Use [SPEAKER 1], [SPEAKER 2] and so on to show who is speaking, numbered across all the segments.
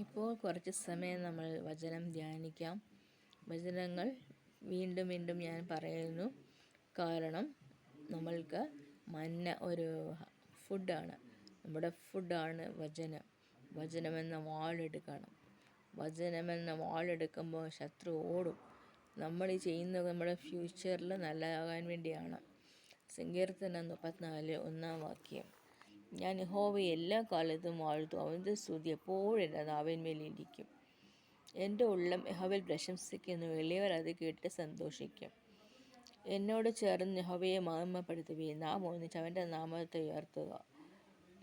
[SPEAKER 1] ഇപ്പോൾ കുറച്ച് സമയം നമ്മൾ വചനം ധ്യാനിക്കാം. വചനങ്ങൾ വീണ്ടും വീണ്ടും ഞാൻ പറയുന്നു, കാരണം നമ്മൾക്ക് മന്ന ഒരു ഫുഡാണ്. നമ്മുടെ ഫുഡാണ് വചനം. വചനമെന്ന വാളെടുക്കണം. വചനമെന്ന വാളെടുക്കുമ്പോൾ ശത്രു ഓടും. നമ്മൾ ഈ ചെയ്യുന്നത് നമ്മുടെ ഫ്യൂച്ചറിൽ നല്ലതാകാൻ വേണ്ടിയാണ്. സങ്കീർത്തനം 34 1-ാം വാക്യം. ഞാൻ യഹോവയെ എല്ലാ കാലത്തും വാഴ്ത്തും, അവൻ്റെ സ്തുതി എപ്പോഴും എൻ്റെ നാവിന്മേലിരിക്കും. എൻ്റെ ഉള്ളം യഹോവയിൽ പ്രശംസിക്കുന്നു, എളിയവർ അത് കേട്ട് സന്തോഷിക്കും. എന്നോട് ചേർന്ന് യഹോവയെ മഹിമപ്പെടുത്തുകയും നാം ഒന്നിച്ച് അവൻ്റെ നാമത്തെ ഉയർത്തുക.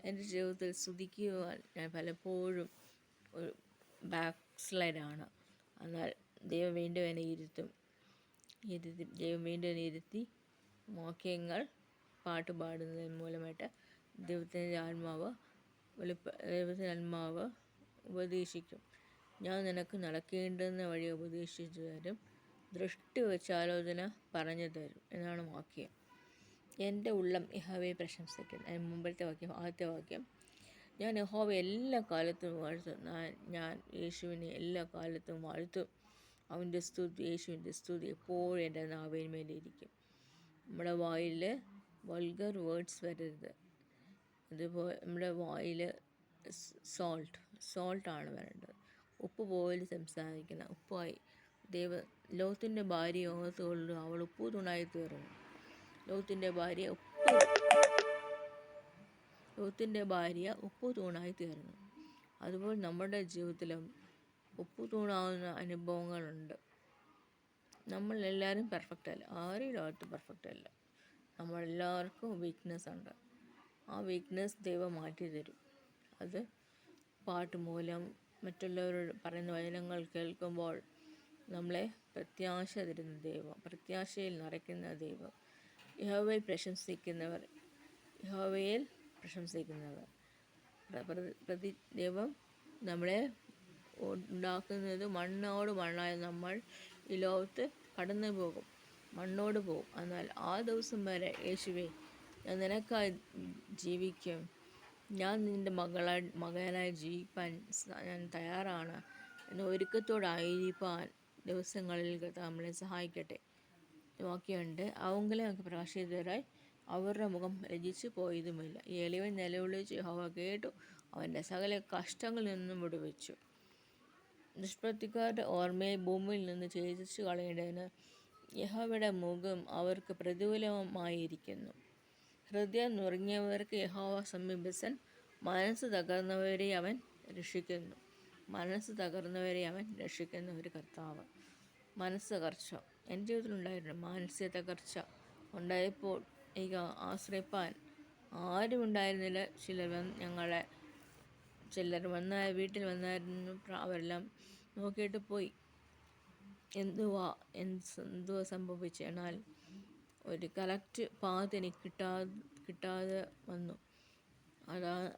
[SPEAKER 1] എൻ്റെ ജീവിതത്തിൽ സ്തുതിക്കുവാൻ ഞാൻ പലപ്പോഴും ഒരു ബാക്ക് സ്ലൈഡാണ്. എന്നാൽ ദൈവം വീണ്ടും എന്നെ ദൈവം വീണ്ടും എന്നെ ഇരുത്തി വാക്യങ്ങൾ പാട്ട് പാടുന്നതിന് മൂലമായിട്ട് ദൈവത്തിൻ്റെ ആത്മാവ് ഉപദേശിക്കും. ഞാൻ നിനക്ക് നടക്കേണ്ടുന്ന വഴി ഉപദേശിച്ചു തരും, ദൃഷ്ടി വെച്ച് ആലോചന പറഞ്ഞു തരും എന്നാണ് വാക്യം. എൻ്റെ ഉള്ളം യഹോവയെ പ്രശംസിക്കുന്നു. അതിന് മുമ്പത്തെ വാക്യം, ആദ്യത്തെ വാക്യം, ഞാൻ യഹോവയെ എല്ലാ കാലത്തും വാഴ്ത്തും. ഞാൻ യേശുവിനെ എല്ലാ കാലത്തും വാഴ്ത്തും. അവൻ്റെ സ്തുതി, യേശുവിൻ്റെ സ്തുതി എപ്പോഴും എൻ്റെ നാവിന്മേലിരിക്കും. നമ്മുടെ വായിൽ വൾഗർ വേർഡ്സ് വരരുത്. അതുപോലെ നമ്മുടെ വായിൽ സോൾട്ടാണ് വരേണ്ടത്. ഉപ്പ് പോലെ സംസാരിക്കണം. ഉപ്പായി ലോത്തിൻ്റെ ഭാര്യ ഓർത്തുകൊള്ളു, അവൾ ഉപ്പു തൂണായി തീർന്നു. ലോത്തിൻ്റെ ഭാര്യ ഉപ്പു തൂണായി തീർന്നു. അതുപോലെ നമ്മുടെ ജീവിതത്തിലും ഉപ്പു തൂണാവുന്ന അനുഭവങ്ങളുണ്ട്. നമ്മളെല്ലാവരും പെർഫെക്റ്റ് അല്ല. ആരും ലോകത്ത് പെർഫെക്റ്റ് അല്ല. നമ്മളെല്ലാവർക്കും വീക്ക്നെസ് ഉണ്ട്. ആ വീക്ക്നെസ് ദൈവം മാറ്റി തരും. അത് പാട്ട് മൂലം, മറ്റുള്ളവരോട് പറയുന്ന വചനങ്ങൾ കേൾക്കുമ്പോൾ നമ്മളെ പ്രത്യാശ തരുന്ന ദൈവം, പ്രത്യാശയിൽ നിറയ്ക്കുന്ന ദൈവം. യഹോവയിൽ പ്രശംസിക്കുന്നവർ ദൈവം നമ്മളെ ഉണ്ടാക്കുന്നത് മണ്ണോട് മണ്ണായ നമ്മൾ ഈ ലോകത്ത് കടന്നു പോകും, മണ്ണോട് പോകും. എന്നാൽ ആ ദിവസം വരെ യേശുവേ, ഞാൻ നിനക്കായി ജീവിക്കും, ഞാൻ നിൻ്റെ മകനായി ജീവിക്കാൻ ഞാൻ തയ്യാറാണ് എന്ന ഒരുക്കത്തോടായിരിക്കാൻ ദിവസങ്ങളിൽ നമ്മളെ സഹായിക്കട്ടെ. വാക്യമുണ്ട്, അവങ്ങളെ നമുക്ക് പ്രകാശിതരായി അവരുടെ മുഖം ലജ്ജിച്ചു പോയതുമില്ല. ഈ എളിവൻ നിലവിളിച്ച് യഹോവ കേട്ടു, അവൻ്റെ സകല കഷ്ടങ്ങളിൽ നിന്നും വിടുവിച്ചു. ദുഷ്പ്രവൃത്തിക്കാരുടെ ഓർമ്മയെ ഭൂമിയിൽ നിന്ന് ഛേദിച്ചു കളയേണ്ടതിന് യഹോവയുടെ മുഖം അവർക്ക് പ്രതികൂലമായിരിക്കുന്നു. ഹൃദയം നുറുങ്ങിയവർക്ക് യഹോവ സമീപസ്ഥൻ, മനസ്സ് തകർന്നവരെ അവൻ രക്ഷിക്കുന്നു. ഒരു കർത്താവ്. മനസ്സ് തകർച്ച എൻ്റെ ജീവിതത്തിലുണ്ടായിരുന്നു. മാനസിക തകർച്ച ഉണ്ടായപ്പോൾ എനിക്ക് ആശ്രയിപ്പാൻ ആരും ഉണ്ടായിരുന്നില്ല. ചിലർ വീട്ടിൽ വന്നായിരുന്നു. അവരെല്ലാം നോക്കിയിട്ട് പോയി, എന്തുവാ സംഭവിച്ചു. എന്നാൽ ഒരു കറക്റ്റ് പാത്ത് എനിക്ക് കിട്ടാതെ വന്നു.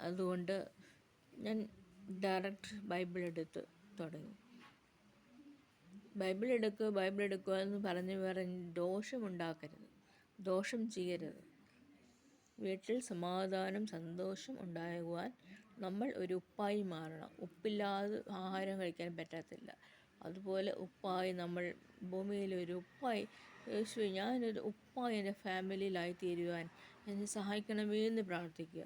[SPEAKER 1] അതുകൊണ്ട് ഞാൻ ഡയറക്റ്റ് ബൈബിൾ എടുത്ത് തുടങ്ങി. ബൈബിൾ എടുക്കുക എന്ന് പറഞ്ഞ് ദോഷം ചെയ്യരുത്. വീട്ടിൽ സമാധാനം, സന്തോഷം ഉണ്ടാകുവാൻ നമ്മൾ ഒരു ഉപ്പായി മാറണം. ഉപ്പില്ലാതെ ആഹാരം കഴിക്കാൻ പറ്റത്തില്ല. അതുപോലെ ഉപ്പായി നമ്മൾ ഭൂമിയിലൊരു ഉപ്പായി, യേശുവേ, ഞാനൊരു ഉപ്പായി എൻ്റെ ഫാമിലിയിലായി തീരുവാൻ എന്നെ സഹായിക്കണമേ എന്ന് പ്രാർത്ഥിക്കുക.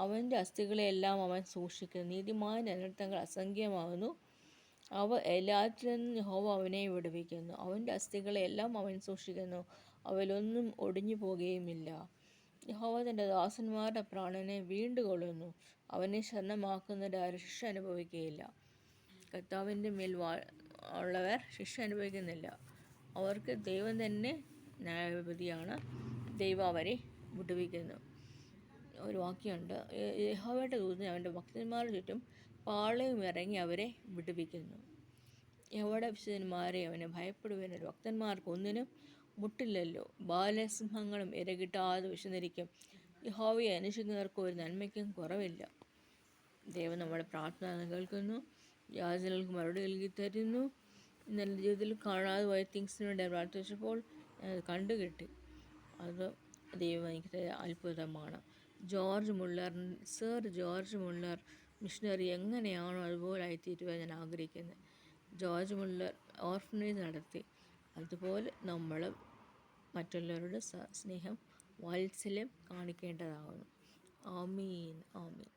[SPEAKER 1] അവൻ്റെ അസ്ഥികളെല്ലാം അവൻ സൂക്ഷിക്കുന്നു. നീതിമാൻ്റെ അനർത്ഥങ്ങൾ അസംഖ്യമാകുന്നു. അവ എല്ലാറ്റിൽ നിന്നും യഹോവ അവനെ വിടുവിക്കുന്നു. അവൻ്റെ അസ്ഥികളെല്ലാം അവൻ സൂക്ഷിക്കുന്നു, അവയിലൊന്നും ഒടിഞ്ഞു പോകുകയുമില്ല. യഹോവ തൻ്റെ ദാസന്മാരുടെ പ്രാണനെ വീണ്ടുകൊള്ളുന്നു. അവനെ ശരണമാക്കുന്നവർ ആരും ശിക്ഷ അനുഭവിക്കുകയില്ല. കർത്താവിൻ്റെ മേൽ ഉള്ളവർ ശിക്ഷ അനുഭവിക്കുന്നില്ല. അവർക്ക് ദൈവം തന്നെ ന്യായാധിപതിയാണ്. ദൈവം അവരെ വിടുവിക്കുന്നു. ഒരു വാക്യമുണ്ട്, യഹോവയുടെ ദൂതൻ അവൻ്റെ ഭക്തന്മാരുടെ ചുറ്റും പാളയം ഇറങ്ങി അവരെ വിടുവിക്കുന്നു. യഹോവയുടെ വിശുദ്ധന്മാരെ അവനെ ഭയപ്പെടുവാൻ ഭക്തന്മാർക്ക് ഒന്നിനും മുട്ടില്ലല്ലോ. ബാലസിംഹങ്ങളും ഇരകിട്ടാതെ വിശന്നിരിക്കും. യഹോവയെ അന്വേഷിക്കുന്നവർക്ക് ഒരു നന്മയ്ക്കും കുറവില്ല. ദൈവം നമ്മുടെ പ്രാർത്ഥന കേൾക്കുന്നു, യാചനകൾക്ക് മറുപടി നൽകി തരുന്നു. ഇന്നലെ ജീവിതത്തിൽ കാണാതെ പോയ തിങ്സിന് വേണ്ടി പ്രാർത്ഥിച്ചപ്പോൾ അത് കണ്ടുകിട്ടി. അത് ദൈവം എനിക്ക് അത്ഭുതമാണ്. സർ ജോർജ് മുള്ളർ മിഷണറി എങ്ങനെയാണോ അതുപോലെ ആയിത്തീരുവാൻ ഞാൻ ആഗ്രഹിക്കുന്നത്. ജോർജ് മുല്ലർ ഓർഫനേജ് നടത്തി. അതുപോലെ നമ്മൾ മറ്റുള്ളവരുടെ സ്നേഹം വാത്സല്യം കാണിക്കേണ്ടതാകുന്നു. ആമീൻ ആമീൻ.